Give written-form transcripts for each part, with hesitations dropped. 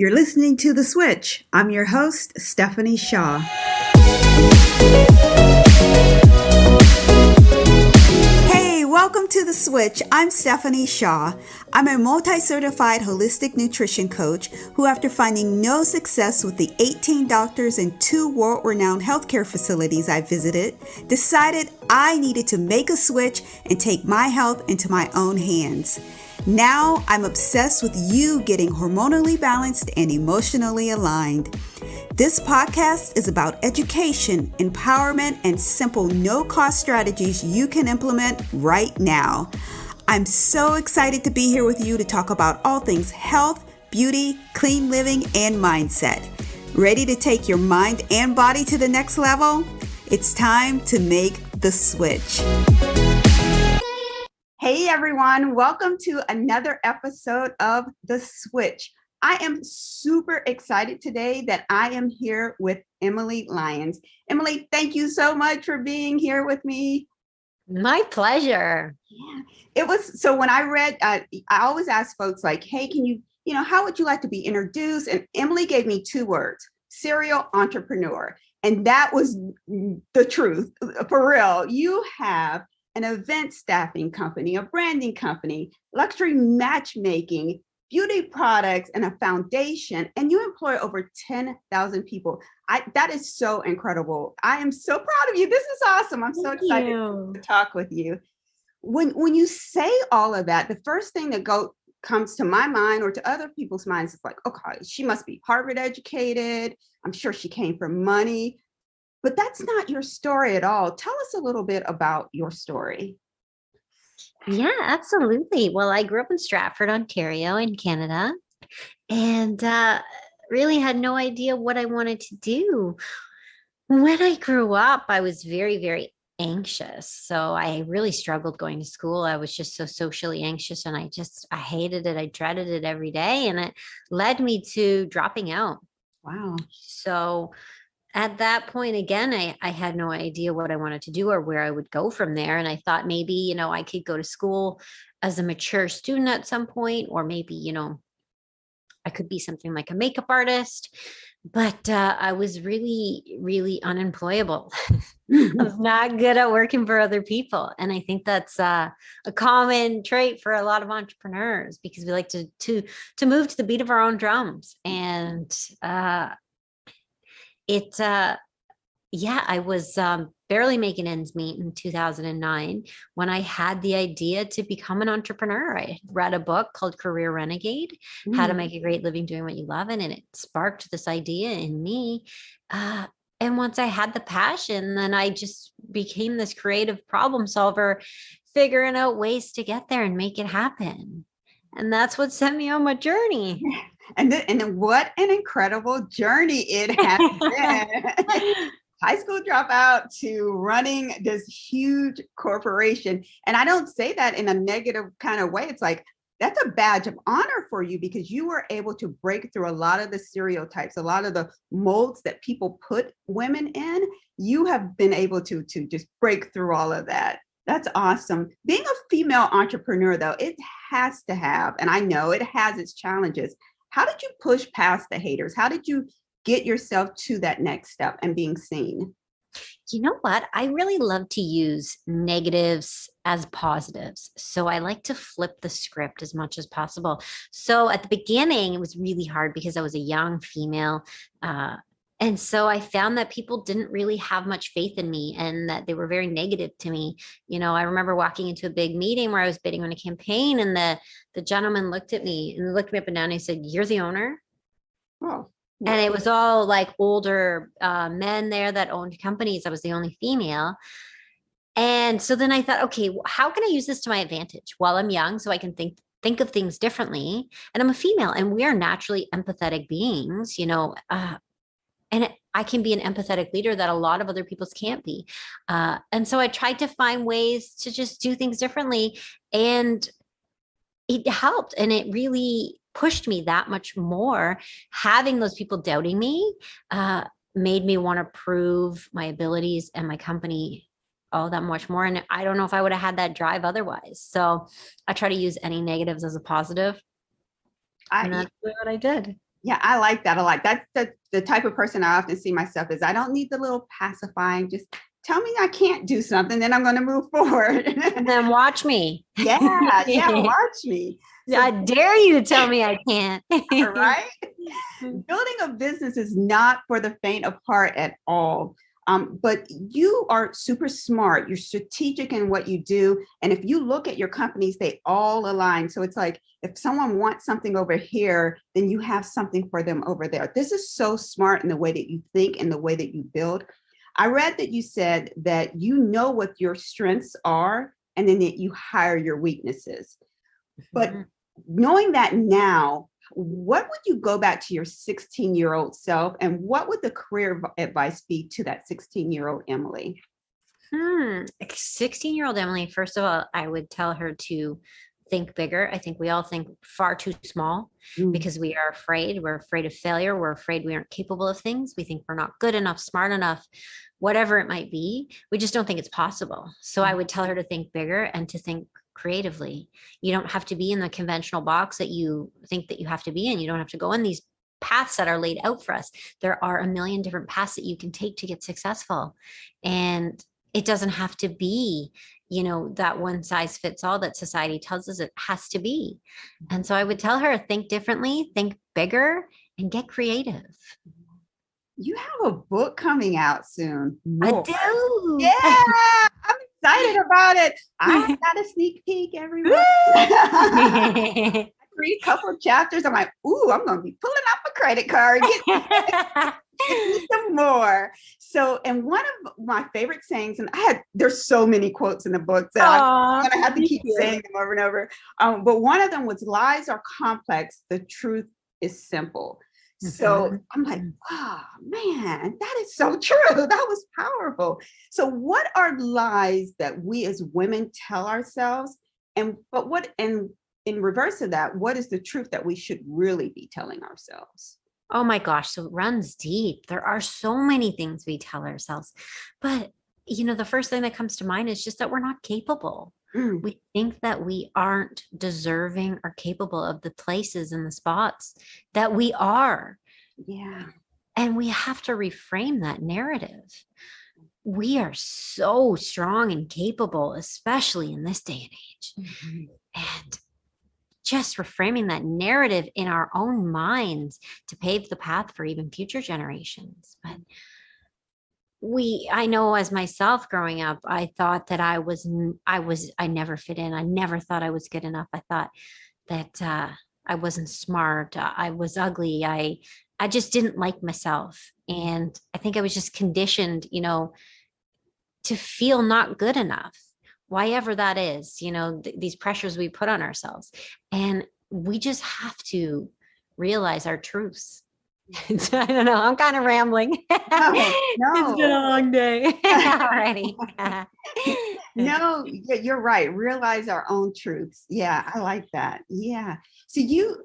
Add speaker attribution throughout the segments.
Speaker 1: You're listening to The Switch. I'm your host, Stephanie Shaw. Hey, welcome to The Switch. I'm Stephanie Shaw. I'm a multi-certified holistic nutrition coach who, after finding no success with the 18 doctors and 2 world-renowned healthcare facilities I visited, decided I needed to make a switch and take my health into my own hands. Now I'm obsessed with you getting hormonally balanced and emotionally aligned. This podcast is about education, empowerment, and simple no-cost strategies you can implement right now. I'm so excited to be here with you to talk about all things health, beauty, clean living, and mindset. Ready to take your mind and body to the next level? It's time to make the switch. Hey everyone, welcome to another episode of The Switch. I am super excited today that I am here with Emily Lyons. Emily, thank you so much for being here with me.
Speaker 2: My pleasure.
Speaker 1: Yeah, it was, so when I read, I always ask folks like, hey, can you, how would you like to be introduced? And Emily gave me 2 words, serial entrepreneur. And that was the truth, for real. You have an event staffing company, a branding company, luxury matchmaking, beauty products, and a foundation, and you employ over 10,000 people. That is so incredible. I am so proud of you. This is awesome. I'm so excited to talk with you. When you say all of that, the first thing that comes to my mind or to other people's minds is like, okay, she must be Harvard educated. I'm sure she came from money. But that's not your story at all. Tell us a little bit about your story.
Speaker 2: Yeah, absolutely. Well, I grew up in Stratford, Ontario in Canada, and really had no idea what I wanted to do. When I grew up, I was very, very anxious. So I really struggled going to school. I was just so socially anxious, and I hated it. I dreaded it every day, and it led me to dropping out.
Speaker 1: Wow.
Speaker 2: So at that point, again, I had no idea what I wanted to do or where I would go from there. And I thought maybe, I could go to school as a mature student at some point, or maybe, I could be something like a makeup artist. But I was really, really unemployable. I was not good at working for other people. And I think that's a common trait for a lot of entrepreneurs, because we like to move to the beat of our own drums. And I was barely making ends meet in 2009 when I had the idea to become an entrepreneur. I read a book called Career Renegade, How to Make a Great Living Doing What You Love. And it sparked this idea in me. And once I had the passion, then I just became this creative problem solver, figuring out ways to get there and make it happen. And that's what sent me on my journey.
Speaker 1: And what an incredible journey it has been. High school dropout to running this huge corporation. And I don't say that in a negative kind of way. It's like, that's a badge of honor for you, because you were able to break through a lot of the stereotypes, a lot of the molds that people put women in. You have been able to just break through all of that. That's awesome. Being a female entrepreneur, though, it has to have, and I know it has its challenges. How did you push past the haters? How did you get yourself to that next step and being seen?
Speaker 2: You know what? I really love to use negatives as positives. So I like to flip the script as much as possible. So at the beginning, it was really hard because I was a young female. And so I found that people didn't really have much faith in me, and that they were very negative to me. I remember walking into a big meeting where I was bidding on a campaign, and the gentleman looked at me up and down, and he said, "You're the owner?"
Speaker 1: Oh.
Speaker 2: And it was all like older men there that owned companies. I was the only female. And so then I thought, okay, how can I use this to my advantage while I'm young, so I can think of things differently? And I'm a female, and we are naturally empathetic beings, and I can be an empathetic leader that a lot of other people's can't be. And so I tried to find ways to just do things differently, and it helped. And it really pushed me that much more. Having those people doubting me made me want to prove my abilities and my company all that much more. And I don't know if I would have had that drive otherwise. So I try to use any negatives as a positive. And that's what I did.
Speaker 1: Yeah, I like that a lot. That's the type of person I often see myself as. I don't need the little pacifying, just tell me I can't do something, then I'm going to move forward.
Speaker 2: And then watch me.
Speaker 1: Yeah, yeah, watch me. So,
Speaker 2: I dare you to tell me I can't.
Speaker 1: right? Building a business is not for the faint of heart at all. But you are super smart. You're strategic in what you do. And if you look at your companies, they all align. So it's like if someone wants something over here, then you have something for them over there. This is so smart in the way that you think and the way that you build. I read that you said that you know what your strengths are and then that you hire your weaknesses. But knowing that now, what would you go back to your 16-year-old self and what would the career advice be to that 16-year-old Emily?
Speaker 2: 16-year-old Emily, first of all, I would tell her to think bigger. I think we all think far too small because we are afraid. We're afraid of failure. We're afraid we aren't capable of things. We think we're not good enough, smart enough, whatever it might be. We just don't think it's possible. So I would tell her to think bigger and to think creatively. You don't have to be in the conventional box that you think that you have to be in. You don't have to go in these paths that are laid out for us. There are a million different paths that you can take to get successful. And it doesn't have to be, that one size fits all that society tells us it has to be. And so I would tell her, think differently, think bigger, and get creative.
Speaker 1: You have a book coming out soon.
Speaker 2: More. I do.
Speaker 1: Yeah, I'm excited about it. I got a sneak peek, everyone. Read a couple of chapters. I'm like, ooh, I'm going to be pulling out my credit card. Get me some more. So, and one of my favorite sayings, and there's so many quotes in the book that I'm going to have to keep saying them over and over. But one of them was, lies are complex. The truth is simple. So I'm like, oh man, that is so true. That was powerful. So what are lies that we as women tell ourselves? And in reverse of that, what is the truth that we should really be telling ourselves?
Speaker 2: Oh my gosh. So it runs deep. There are so many things we tell ourselves. But, the first thing that comes to mind is just that we're not capable. We think that we aren't deserving or capable of the places and the spots that we are.
Speaker 1: Yeah.
Speaker 2: And we have to reframe that narrative. We are so strong and capable, especially in this day and age. And just reframing that narrative in our own minds to pave the path for even future generations. But I know as myself growing up, I thought that I never fit in. I never thought I was good enough. I thought that I wasn't smart. I was ugly. I just didn't like myself. And I think I was just conditioned, to feel not good enough, why ever that is, these pressures we put on ourselves. And we just have to realize our truths. I don't know. I'm kind of rambling. No. It's been a long day already.
Speaker 1: No, you're right. Realize our own truths. Yeah, I like that. Yeah.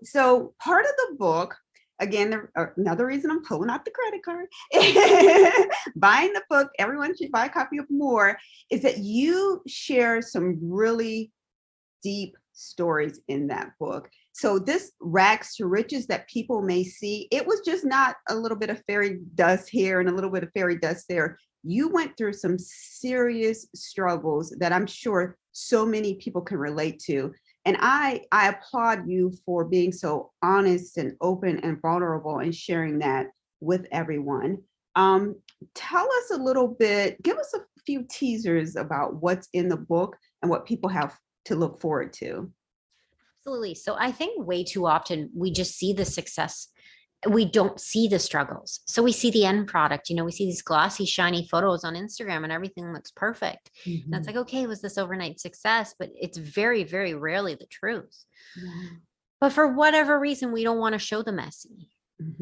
Speaker 1: So part of the book, again, another reason I'm pulling out the credit card, buying the book, everyone should buy a copy of More, is that you share some really deep stories in that book. So this rags to riches that people may see, it was just not a little bit of fairy dust here and a little bit of fairy dust there. You went through some serious struggles that I'm sure so many people can relate to. And I applaud you for being so honest and open and vulnerable and sharing that with everyone. Tell us a little bit, give us a few teasers about what's in the book and what people have to look forward to.
Speaker 2: Absolutely. So I think way too often we just see the success. We don't see the struggles. So we see the end product, we see these glossy, shiny photos on Instagram and everything looks perfect. And it's like, okay, was this overnight success? But it's very, very rarely the truth. But for whatever reason, we don't want to show the messy.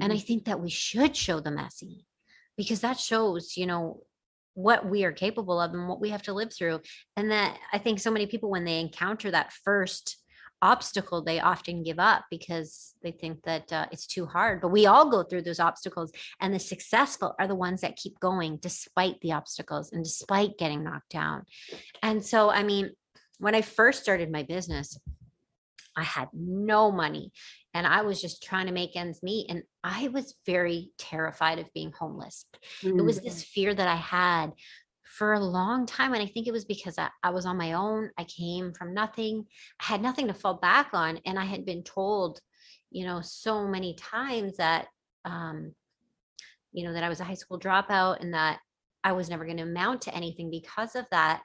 Speaker 2: And I think that we should show the messy because that shows, what we are capable of and what we have to live through. And that I think so many people, when they encounter that first obstacle, they often give up because they think that it's too hard. But we all go through those obstacles, and the successful are the ones that keep going despite the obstacles and despite getting knocked down. And so, when I first started my business, I had no money. and I was just trying to make ends meet. And I was very terrified of being homeless. It was this fear that I had for a long time. And I think it was because I was on my own. I came from nothing. I had nothing to fall back on. And I had been told, so many times that, that I was a high school dropout and that I was never going to amount to anything because of that.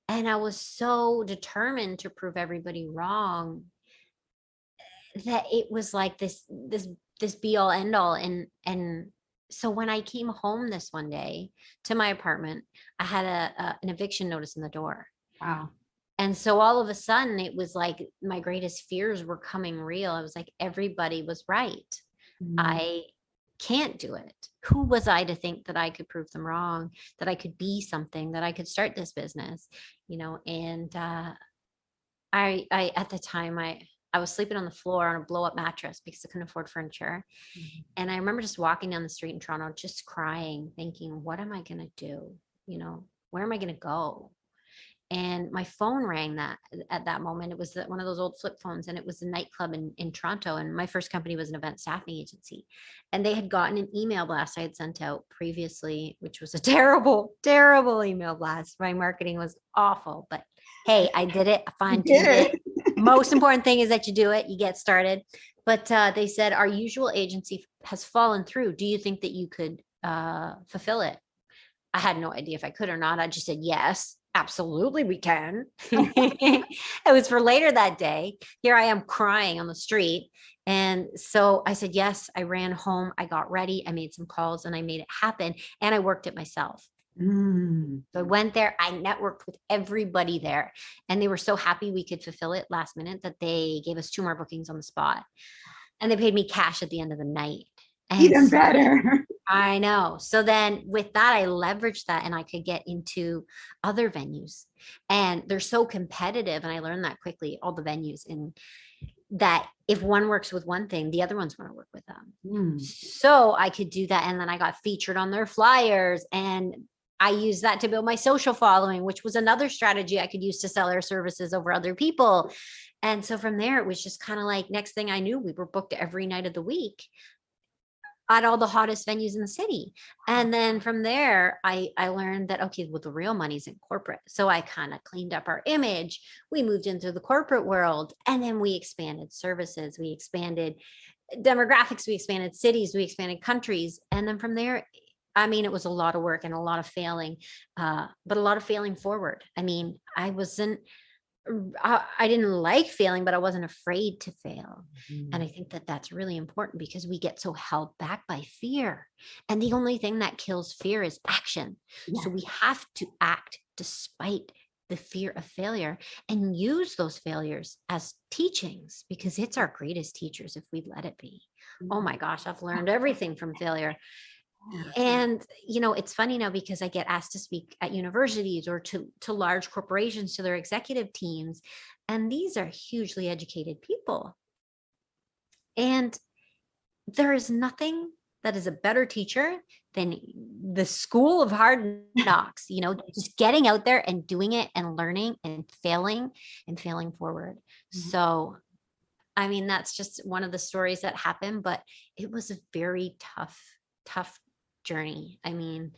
Speaker 2: And I was so determined to prove everybody wrong that it was like this be all end all. And so when I came home this one day to my apartment, I had an eviction notice in the door.
Speaker 1: Wow.
Speaker 2: And so all of a sudden it was like my greatest fears were coming real. I was like, everybody was right. I can't do it. Who was I to think that I could prove them wrong, that I could be something, that I could start this business, and I at the time I was sleeping on the floor on a blow up mattress because I couldn't afford furniture. And I remember just walking down the street in Toronto, just crying, thinking, what am I going to do? Where am I going to go? And my phone rang at that moment. It was one of those old flip phones, and it was a nightclub in Toronto. And my first company was an event staffing agency. And they had gotten an email blast I had sent out previously, which was a terrible, terrible email blast. My marketing was awful, but hey, I did it. I fine-tuned it. Most important thing is that you do it, you get started. But they said, our usual agency has fallen through. Do you think that you could fulfill it? I had no idea if I could or not. I just said, yes, absolutely we can. It was for later that day. Here I am crying on the street. And so I said, yes, I ran home. I got ready. I made some calls and I made it happen. And I worked it myself. So I went there, I networked with everybody there, and they were so happy we could fulfill it last minute that they gave us 2 more bookings on the spot, and they paid me cash at the end of the night. And
Speaker 1: even better.
Speaker 2: I know. So then with that, I leveraged that and I could get into other venues, and they're so competitive. And I learned that quickly, all the venues, and that if one works with one thing, the other one's going to work with them. So I could do that. And then I got featured on their flyers, and I used that to build my social following, which was another strategy I could use to sell our services over other people. And so from there, it was just kind of like, next thing I knew, we were booked every night of the week at all the hottest venues in the city. And then from there, I learned that, okay, well, the real money's in corporate. So I kind of cleaned up our image. We moved into the corporate world, and then we expanded services. We expanded demographics. We expanded cities. We expanded countries. And then from there, I mean, it was a lot of work and a lot of failing, but a lot of failing forward. I mean, I didn't like failing, but I wasn't afraid to fail. And I think that that's really important because we get so held back by fear. And the only thing that kills fear is action. Yeah. So we have to act despite the fear of failure and use those failures as teachings, because it's our greatest teachers if we let it be. Oh my gosh, I've learned everything from failure. And, it's funny now because I get asked to speak at universities or to large corporations, to their executive teams. And these are hugely educated people. And there is nothing that is a better teacher than the school of hard knocks, just getting out there and doing it and learning and failing forward. So, I mean, that's just one of the stories that happened, but it was a very tough journey. I mean,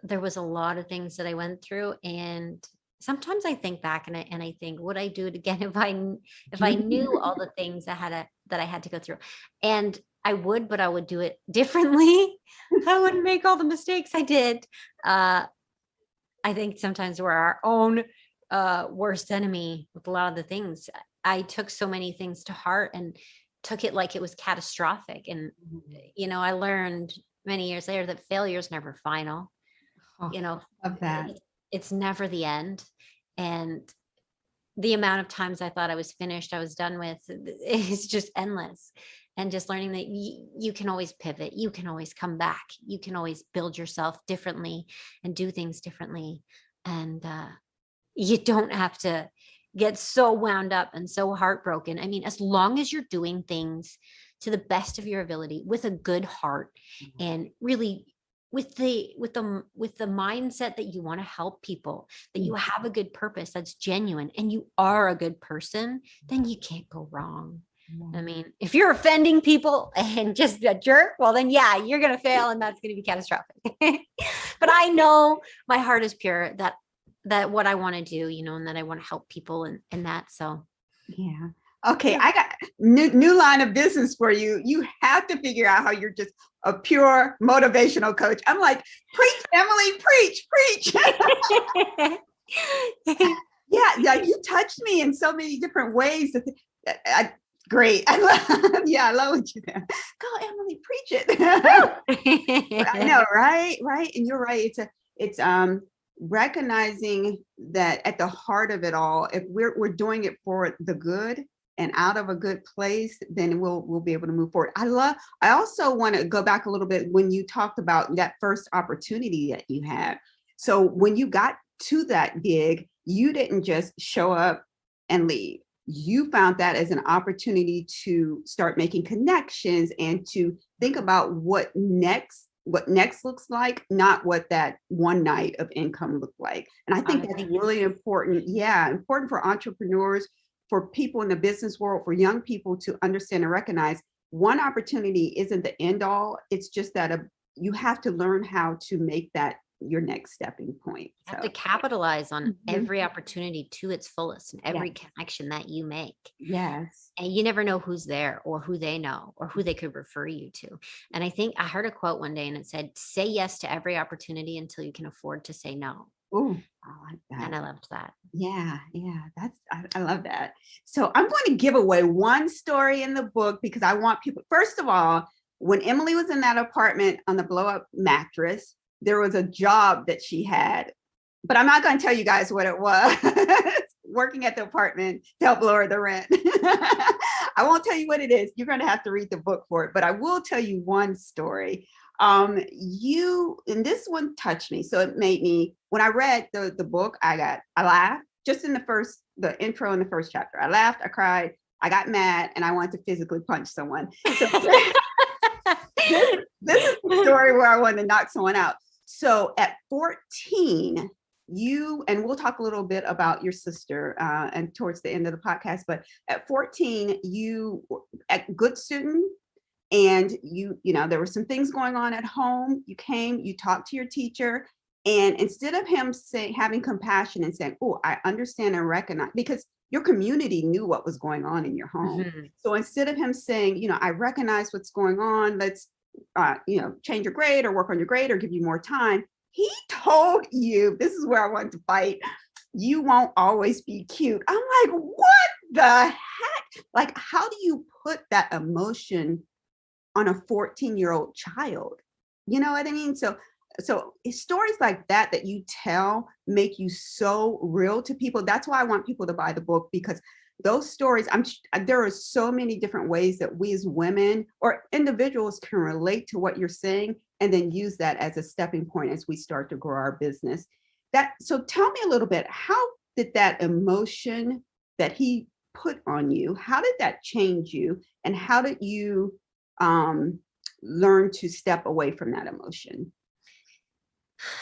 Speaker 2: there was a lot of things that I went through, and sometimes I think back and I think, would I do it again if I knew all the things that I had to go through? And I would, but I would do it differently. I wouldn't make all the mistakes I did. I think sometimes we're our own worst enemy with a lot of the things. I took so many things to heart and took it like it was catastrophic. And, I learned many years later that failure is never final. Of that. It's never the end. And the amount of times I thought I was finished, I was done with, it's just endless. And just learning that you can always pivot, you can always come back, you can always build yourself differently and do things differently. And you don't have to get so wound up and so heartbroken. I mean, as long as you're doing things to the best of your ability with a good heart and really with the mindset that you want to help people, that you have a good purpose that's genuine and you are a good person, then you can't go wrong. I mean, if you're offending people and just a jerk, well, then yeah, you're going to fail and that's going to be catastrophic. But I know my heart is pure that what I want to do, and that I want to help people and that. So
Speaker 1: yeah. Okay, I got new line of business for you. You have to figure out how you're just a pure motivational coach. I'm like, preach, Emily, preach. Yeah, like you touched me in so many different ways. Great. I love what you said. Go, Emily, preach it. I know, right? And you're right. It's recognizing that at the heart of it all, if we're doing it for the good and out of a good place, then we'll be able to move forward. I also want to go back a little bit when you talked about that first opportunity that you had. So when you got to that gig, you didn't just show up and leave. You found that as an opportunity to start making connections and to think about what next looks like, not what that one night of income looked like. And I think that's really important. Yeah, important for entrepreneurs, for people in the business world, for young people to understand and recognize one opportunity isn't the end all. It's just that you have to learn how to make that your next stepping point.
Speaker 2: You have to capitalize on every opportunity to its fullest and every connection that you make.
Speaker 1: Yes.
Speaker 2: And you never know who's there or who they know or who they could refer you to. And I think I heard a quote one day and it said, say yes to every opportunity until you can afford to say no.
Speaker 1: Oh, I like that.
Speaker 2: And I loved that.
Speaker 1: Yeah. I love that. So I'm going to give away one story in the book because I want people, first of all, when Emily was in that apartment on the blow up mattress, there was a job that she had, but I'm not going to tell you guys what it was. Working at the apartment to help lower the rent. I won't tell you what it is. You're going to have to read the book for it, but I will tell you one story. And this one touched me. So it made me, when I read the book, I laughed just in the intro in the first chapter. I laughed, I cried, I got mad, and I wanted to physically punch someone. So this is the story where I wanted to knock someone out. So at 14, and we'll talk a little bit about your sister and towards the end of the podcast, but at 14, you were a good student and there were some things going on at home. You talked to your teacher, and instead of him having compassion and saying, oh, I understand and recognize, because your community knew what was going on in your home. Mm-hmm. So instead of him saying, I recognize what's going on, let's change your grade or work on your grade or give you more time, he told you, this is where I want to fight, you won't always be cute. I'm like, what the heck? Like, how do you put that emotion on a 14-year-old child? You know what I mean? So stories like that you tell make you so real to people. That's why I want people to buy the book, because those stories, there are so many different ways that we as women or individuals can relate to what you're saying and then use that as a stepping point as we start to grow our business. So tell me a little bit, how did that emotion that he put on you, how did that change you? And how did you learn to step away from that emotion?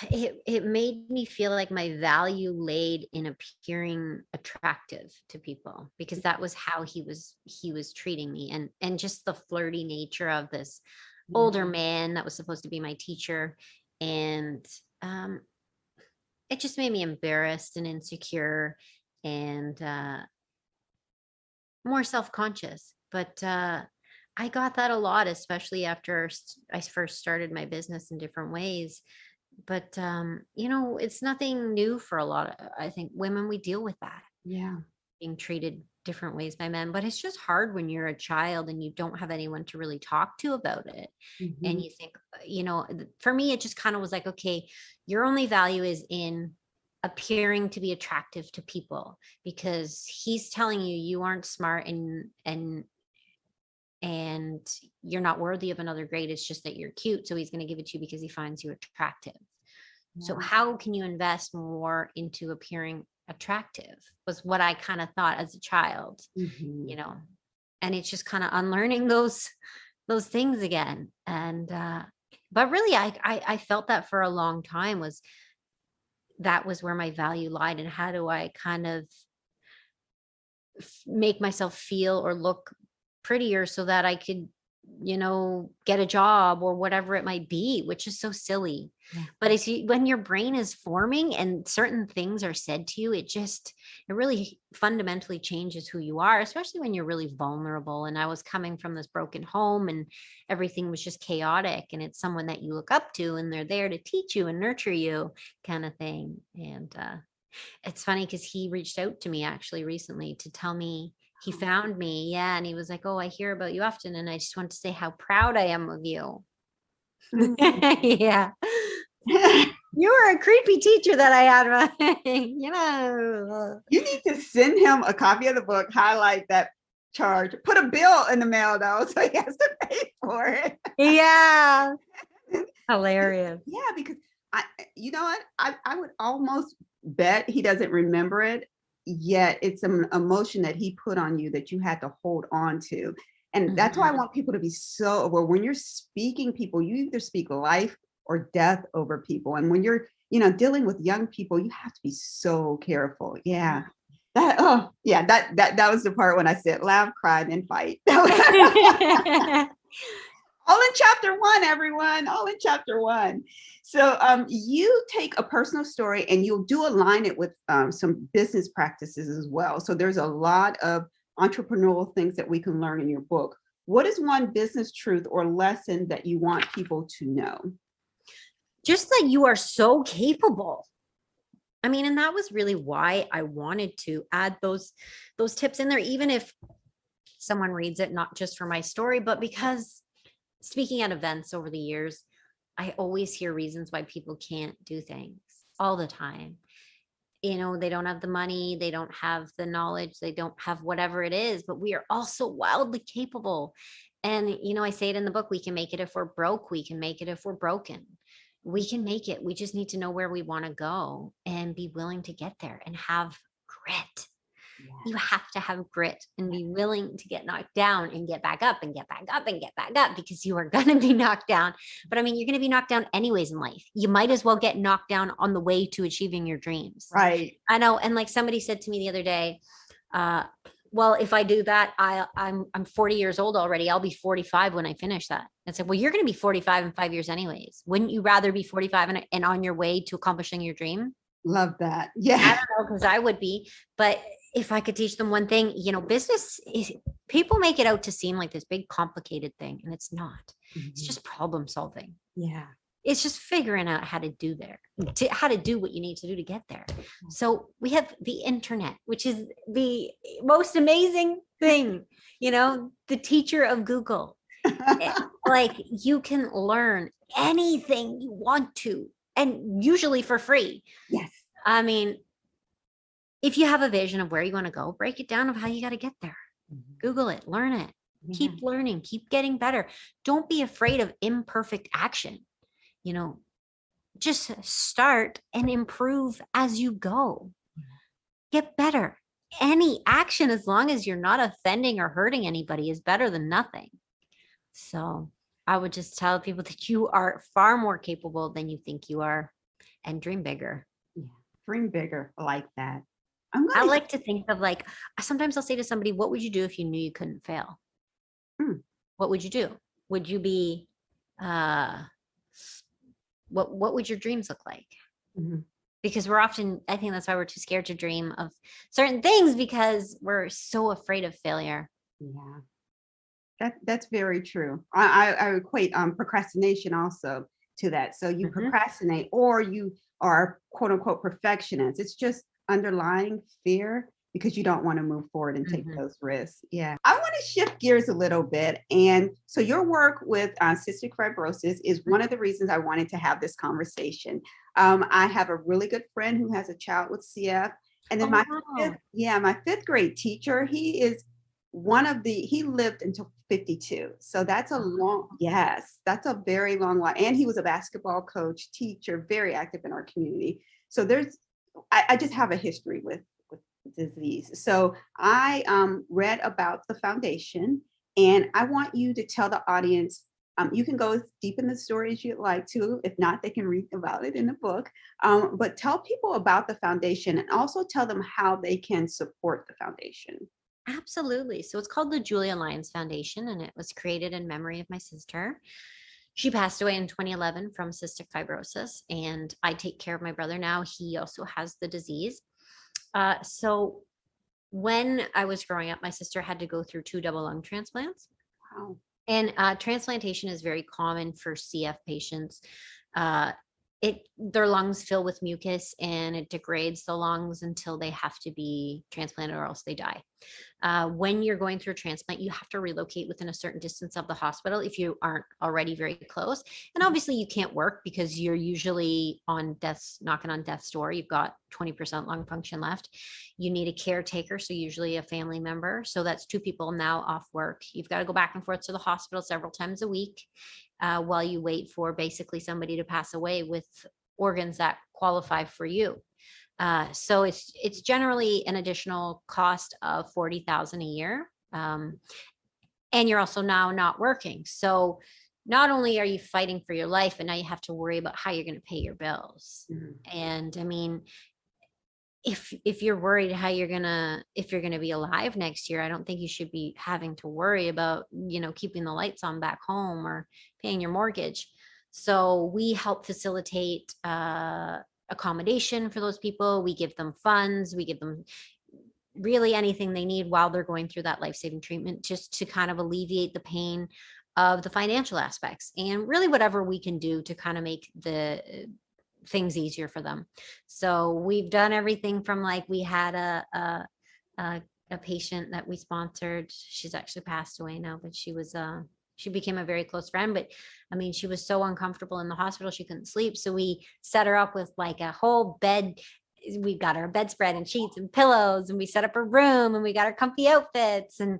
Speaker 2: It made me feel like my value laid in appearing attractive to people, because that was how he was treating me, and just the flirty nature of this older man that was supposed to be my teacher. And it just made me embarrassed and insecure and more self-conscious. But I got that a lot, especially after I first started my business in different ways. But, it's nothing new for a lot of, I think, women, we deal with that.
Speaker 1: Yeah.
Speaker 2: Being treated different ways by men, but it's just hard when you're a child and you don't have anyone to really talk to about it. Mm-hmm. And you think, for me, it just kind of was like, okay, your only value is in appearing to be attractive to people, because he's telling you aren't smart and you're not worthy of another grade. It's just that you're cute. So he's going to give it to you because he finds you attractive. Yeah. So how can you invest more into appearing attractive was what I kind of thought as a child, mm-hmm. And it's just kind of unlearning those things again. And, but really I felt that for a long time that was where my value lied. And how do I kind of make myself feel or look prettier so that I could, get a job or whatever it might be, which is so silly.
Speaker 1: Yeah.
Speaker 2: But when your brain is forming and certain things are said to you, it really fundamentally changes who you are, especially when you're really vulnerable. And I was coming from this broken home and everything was just chaotic, and it's someone that you look up to and they're there to teach you and nurture you, kind of thing. And it's funny because he reached out to me actually recently to tell me he found me. Yeah. And he was like, "Oh, I hear about you often. And I just want to say how proud I am of you." Yeah. You were a creepy teacher that I had.
Speaker 1: You need to send him a copy of the book, highlight that charge, put a bill in the mail though, so he has to pay for it.
Speaker 2: Yeah. Hilarious.
Speaker 1: Yeah, because you know what? I would almost bet he doesn't remember it, yet it's an emotion that he put on you that you had to hold on to. And that's why I want people to be so aware. When you're speaking people, you either speak life or death over people. And when you're, dealing with young people, you have to be so careful. Yeah. That was the part when I said laugh, cry, and fight. All in chapter 1, everyone, all in chapter 1. So you take a personal story and you'll align it with some business practices as well. So there's a lot of entrepreneurial things that we can learn in your book. What is one business truth or lesson that you want people to know?
Speaker 2: Just that you are so capable. I mean, and that was really why I wanted to add those tips in there, even if someone reads it, not just for my story, but because speaking at events over the years, I always hear reasons why people can't do things all the time. They don't have the money, they don't have the knowledge, they don't have whatever it is, but we are all so wildly capable. And, I say it in the book, we can make it if we're broke, we can make it if we're broken. We can make it. We just need to know where we want to go and be willing to get there and have grit. Yeah. You have to have grit and be willing to get knocked down and get back up and get back up and get back up, because you are going to be knocked down. But I mean, you're going to be knocked down anyways in life. You might as well get knocked down on the way to achieving your dreams.
Speaker 1: Right.
Speaker 2: I know. And like somebody said to me the other day, well, if I do that, I'm 40 years old already. I'll be 45 when I finish that. I said, well, you're going to be 45 in 5 years anyways. Wouldn't you rather be 45 and on your way to accomplishing your dream?
Speaker 1: Love that. Yeah.
Speaker 2: I don't know, because I would be. But if I could teach them one thing, business is, people make it out to seem like this big complicated thing, and it's not. It's just problem solving.
Speaker 1: Yeah.
Speaker 2: It's just figuring out how to do what you need to do to get there. So we have the internet, which is the most amazing thing, the teacher of Google. Like, you can learn anything you want to, and usually for free.
Speaker 1: Yes.
Speaker 2: I mean, if you have a vision of where you want to go, break it down of how you got to get there. Google it, learn it, keep learning, keep getting better. Don't be afraid of imperfect action. Just start and improve as you go. Get better. Any action, as long as you're not offending or hurting anybody, is better than nothing. So I would just tell people that you are far more capable than you think you are, and dream bigger.
Speaker 1: Yeah. Dream bigger. I like that.
Speaker 2: I like to think of, like, sometimes I'll say to somebody, what would you do if you knew you couldn't fail? What would you do? Would you be, what would your dreams look like? Because we're often, I think that's why we're too scared to dream of certain things, because we're so afraid of failure.
Speaker 1: Yeah, that's very true. I equate procrastination also to that. So you procrastinate, or you are quote unquote perfectionist. It's just underlying fear because you don't want to move forward and take those risks. Yeah. I want to shift gears a little bit. And so your work with cystic fibrosis is one of the reasons I wanted to have this conversation. I have a really good friend who has a child with CF. And then my fifth grade teacher, he lived until 52. So that's that's a very long life. And he was a basketball coach, teacher, very active in our community. So I just have a history with disease. So I read about the foundation, and I want you to tell the audience, you can go as deep in the story as you'd like to. If not, they can read about it in the book. But tell people about the foundation, and also tell them how they can support the foundation.
Speaker 2: Absolutely. So it's called the Lyons Foundation, and it was created in memory of my sister. She passed away in 2011 from cystic fibrosis, and I take care of my brother now. He also has the disease. So when I was growing up, my sister had to go through 2 double lung transplants.
Speaker 1: Wow.
Speaker 2: And transplantation is very common for CF patients. Uh, their lungs fill with mucus and it degrades the lungs until they have to be transplanted or else they die. When you're going through a transplant, you have to relocate within a certain distance of the hospital if you aren't already very close. And obviously you can't work because you're usually knocking on death's door. You've got 20% lung function left. You need a caretaker, so usually a family member. So that's 2 people now off work. You've got to go back and forth to the hospital several times a week while you wait for basically somebody to pass away with organs that qualify for you. So it's generally an additional cost of $40,000 a year. And you're also now not working. So not only are you fighting for your life, but now you have to worry about how you're going to pay your bills.
Speaker 1: Mm-hmm.
Speaker 2: And I mean, if you're worried if you're gonna be alive next year, I don't think you should be having to worry about, keeping the lights on back home or paying your mortgage. So we help facilitate accommodation for those people. We give them funds. We give them really anything they need while they're going through that life-saving treatment, just to kind of alleviate the pain of the financial aspects, and really whatever we can do to kind of make the things easier for them. So we've done everything from, like, we had a patient that we sponsored. She's actually passed away now, but she became a very close friend. But I mean, she was so uncomfortable in the hospital, she couldn't sleep. So we set her up with like a whole bed. We got her a bedspread and sheets and pillows, and we set up a room, and we got her comfy outfits, and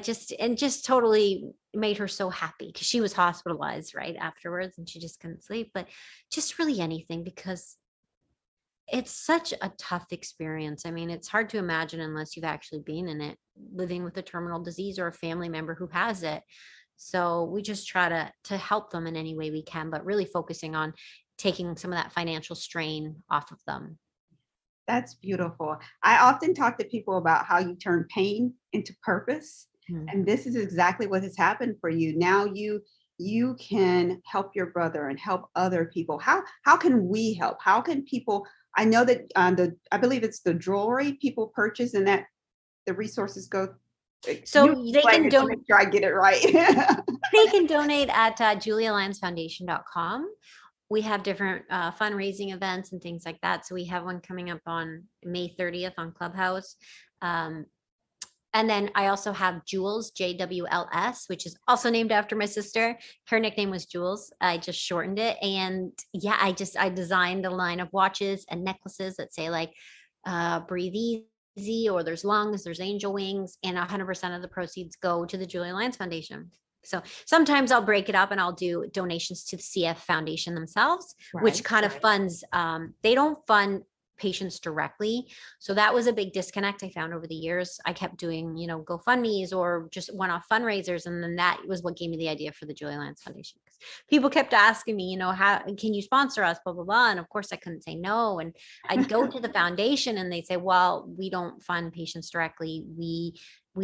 Speaker 2: just totally made her so happy, because she was hospitalized right afterwards and she just couldn't sleep. But just really anything, because it's such a tough experience. I mean, it's hard to imagine unless you've actually been in it, living with a terminal disease or a family member who has it. So we just try to help them in any way we can, but really focusing on taking some of that financial strain off of them.
Speaker 1: That's beautiful. I often talk to people about how you turn pain into purpose. And this is exactly what has happened for you. Now you can help your brother and help other people. How can we help? How can people? I know that I believe it's the jewelry people purchase, and that the resources go.
Speaker 2: So they can donate.
Speaker 1: Make sure I get it right.
Speaker 2: They can donate at julialyonsfoundation.com. We have different fundraising events and things like that. So we have one coming up on May 30th on Clubhouse. And then I also have Jules, JWLS, which is also named after my sister. Her nickname was Jules. I just shortened it. And yeah, I designed a line of watches and necklaces that say like, breathe easy, or there's lungs, there's angel wings, and 100% of the proceeds go to the Julia Lyons Foundation. So sometimes I'll break it up and I'll do donations to the CF Foundation themselves, which kind of funds, they don't fund patients directly. So that was a big disconnect I found over the years. I kept doing, GoFundMe's or just one-off fundraisers. And then that was what gave me the idea for the Julia Lyons Foundation. People kept asking me, how can you sponsor us, blah, blah, blah. And of course I couldn't say no. And I'd go to the foundation and they say, well, we don't fund patients directly. We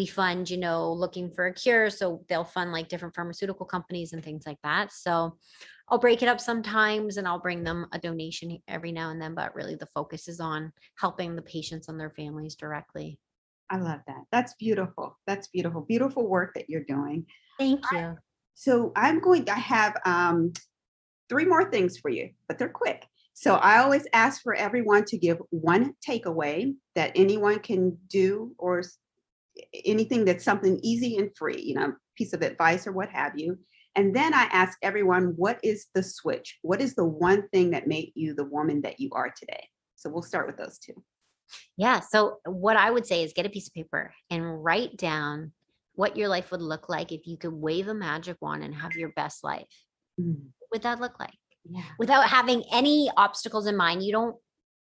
Speaker 2: fund, looking for a cure. So they'll fund like different pharmaceutical companies and things like that. So I'll break it up sometimes and I'll bring them a donation every now and then, but really the focus is on helping the patients and their families directly.
Speaker 1: I love that. That's beautiful. That's beautiful. Beautiful work that you're doing.
Speaker 2: Thank you.
Speaker 1: So I have 3 more things for you, but they're quick. So I always ask for everyone to give one takeaway that anyone can do, or anything that's something easy and free, piece of advice or what have you. And then I ask everyone, what is the switch? What is the one thing that made you the woman that you are today? So we'll start with those 2.
Speaker 2: Yeah. So what I would say is get a piece of paper and write down what your life would look like if you could wave a magic wand and have your best life. What would that look like?
Speaker 1: Yeah.
Speaker 2: Without having any obstacles in mind. You don't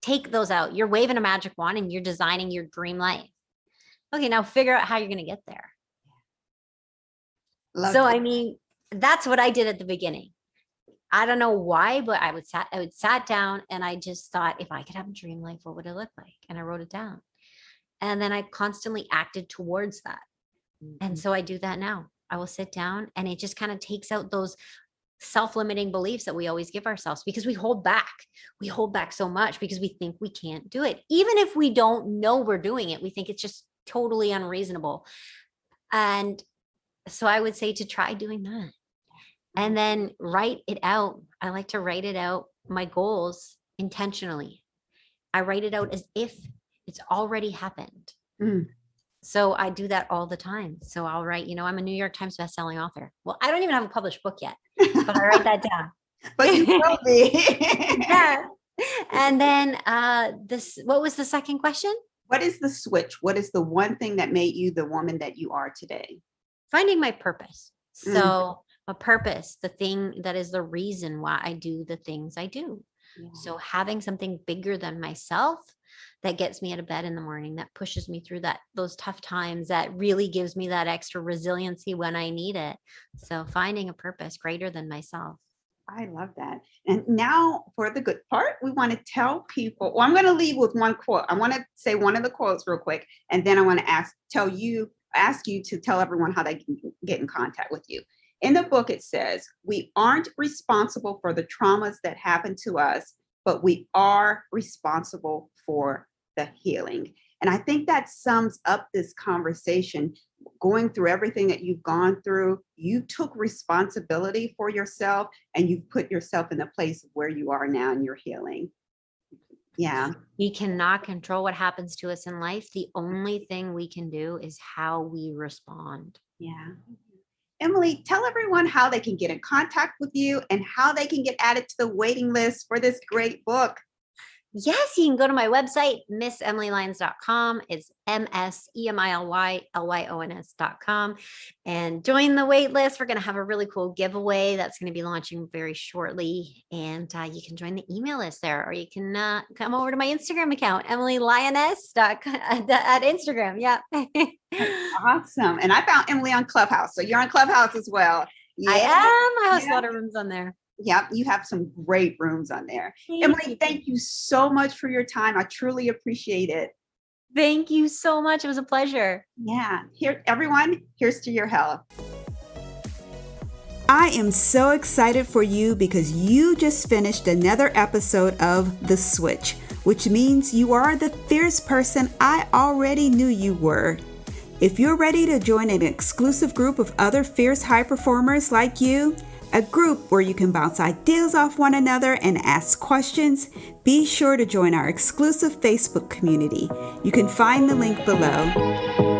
Speaker 2: take those out. You're waving a magic wand and you're designing your dream life. Okay, now figure out how you're going to get there. I mean, that's what I did at the beginning. I don't know why, but I would sat down and I just thought, if I could have a dream life, what would it look like? And I wrote it down. And then I constantly acted towards that. And so I do that now. I will sit down and it just kind of takes out those self-limiting beliefs that we always give ourselves, because we hold back. We hold back so much because we think we can't do it. Even if we don't know we're doing it, we think it's just totally unreasonable. And so I would say to try doing that and then write it out. I like to write it out, my goals intentionally. I write it out as if it's already happened. So I do that all the time. So I'll write, I'm a New York Times bestselling author. Well, I don't even have a published book yet, but I write that down.
Speaker 1: But you will be.
Speaker 2: Yeah. And then what was the second question?
Speaker 1: What is the switch? What is the one thing that made you the woman that you are today?
Speaker 2: Finding my purpose. So a purpose, the thing that is the reason why I do the things I do. Yeah. So having something bigger than myself that gets me out of bed in the morning, that pushes me through those tough times, that really gives me that extra resiliency when I need it. So finding a purpose greater than myself.
Speaker 1: I love that. And now for the good part, we want to tell people, I'm going to leave with one quote. I want to say one of the quotes real quick, and then I want to ask you to tell everyone how they can get in contact with you. In the book, it says, we aren't responsible for the traumas that happen to us, but we are responsible for the healing. And I think that sums up this conversation. Going through everything that you've gone through, you took responsibility for yourself and you've put yourself in the place of where you are now and you're healing. Yeah.
Speaker 2: We cannot control what happens to us in life. The only thing we can do is how we respond.
Speaker 1: Yeah. Emily, tell everyone how they can get in contact with you and how they can get added to the waiting list for this great book.
Speaker 2: Yes, you can go to my website, MissEmilyLyons.com. It's MSEMILYLYONS.com, and join the wait list. We're going to have a really cool giveaway that's going to be launching very shortly. And you can join the email list there, or you can come over to my Instagram account, EmilyLyons at Instagram. Yeah.
Speaker 1: Awesome. And I found Emily on Clubhouse. So you're on Clubhouse as well.
Speaker 2: Yeah. I am. I host a lot of rooms on there.
Speaker 1: Yeah, you have some great rooms on there. Emily, thank you so much for your time. I truly appreciate it.
Speaker 2: Thank you so much. It was a pleasure.
Speaker 1: Yeah. Here, everyone, here's to your health. I am so excited for you because you just finished another episode of The Switch, which means you are the fierce person I already knew you were. If you're ready to join an exclusive group of other fierce high performers like you, a group where you can bounce ideas off one another and ask questions, be sure to join our exclusive Facebook community. You can find the link below.